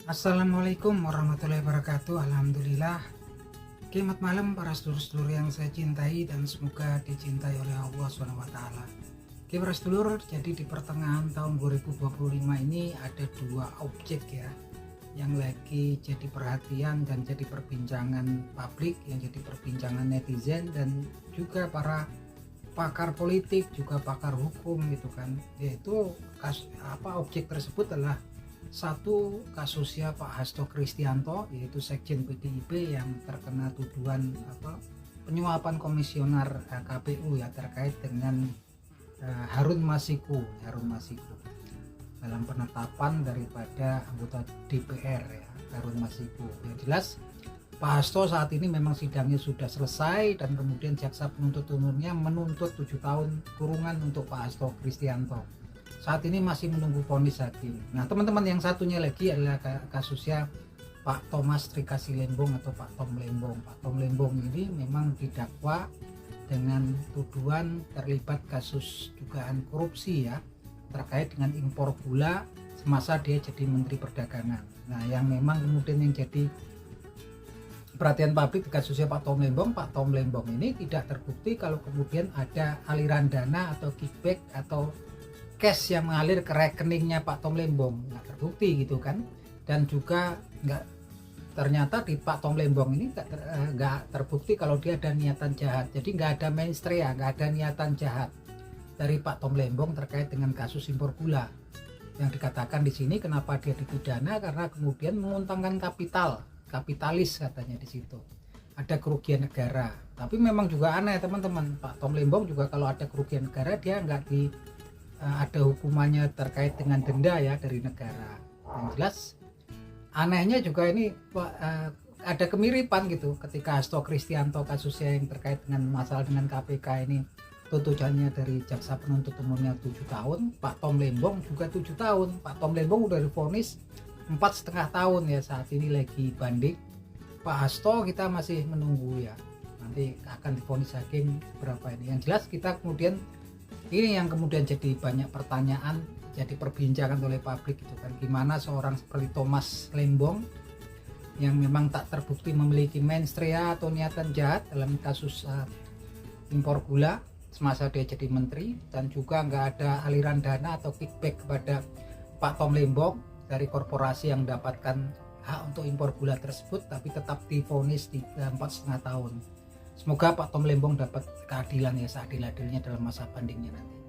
Assalamualaikum warahmatullahi wabarakatuh. Alhamdulillah. Selamat malam para sedulur-sedulur yang saya cintai dan semoga dicintai oleh Allah SWT. Oke para sedulur, jadi di pertengahan tahun 2025 ini ada dua objek ya yang lagi jadi perhatian dan jadi perbincangan publik, yang jadi perbincangan netizen dan juga para pakar politik, juga pakar hukum gitu kan. Yaitu objek tersebut adalah satu, kasusnya Pak Hasto Kristianto, yaitu Sekjen PDIP yang terkena tuduhan penyuapan komisioner KPU ya terkait dengan Harun Masiku dalam penetapan daripada anggota DPR ya, Harun Masiku. Yang jelas Pak Hasto saat ini memang sidangnya sudah selesai dan kemudian jaksa penuntut umumnya menuntut 7 tahun kurungan untuk Pak Hasto Kristianto. Saat ini masih menunggu vonis hakim. Nah teman-teman, yang satunya lagi adalah kasusnya Pak Thomas Trikasi Lembong atau Pak Tom Lembong. Pak Tom Lembong ini memang didakwa dengan tuduhan terlibat kasus dugaan korupsi ya, terkait dengan impor gula semasa dia jadi Menteri Perdagangan. Nah yang memang kemudian yang jadi perhatian publik di kasusnya Pak Tom Lembong ini tidak terbukti kalau kemudian ada aliran dana atau kickback atau cash yang mengalir ke rekeningnya Pak Tom Lembong, nggak terbukti gitu kan. Dan juga ternyata di Pak Tom Lembong ini nggak terbukti kalau dia ada niatan jahat. Jadi nggak ada mensrea, nggak ada niatan jahat dari Pak Tom Lembong terkait dengan kasus impor gula. Yang dikatakan di sini kenapa dia dipidana karena kemudian menguntungkan kapitalis katanya di situ. Ada kerugian negara. Tapi memang juga aneh teman-teman, Pak Tom Lembong juga kalau ada kerugian negara dia nggak ada hukumannya terkait dengan denda ya dari negara. Yang jelas anehnya juga ini ada kemiripan gitu ketika Hasto Kristianto kasusnya yang terkait dengan masalah dengan KPK ini tuntutannya dari jaksa penuntut umumnya 7 tahun, Pak Tom Lembong juga 7 tahun. Pak Tom Lembong udah divonis 4,5 tahun ya, saat ini lagi banding. Pak Hasto kita masih menunggu ya, nanti akan divonis hakim berapa ini. Yang jelas kita kemudian ini yang kemudian jadi banyak pertanyaan, jadi perbincangan oleh publik gitu kan, gimana seorang seperti Thomas Lembong yang memang tak terbukti memiliki mensrea atau niatan jahat dalam kasus impor gula semasa dia jadi menteri, dan juga nggak ada aliran dana atau kickback kepada Pak Tom Lembong dari korporasi yang mendapatkan hak untuk impor gula tersebut, tapi tetap divonis di 4,5 tahun. Semoga Pak Tom Lembong dapat keadilan ya, seadil-adilnya dalam masa bandingnya nanti.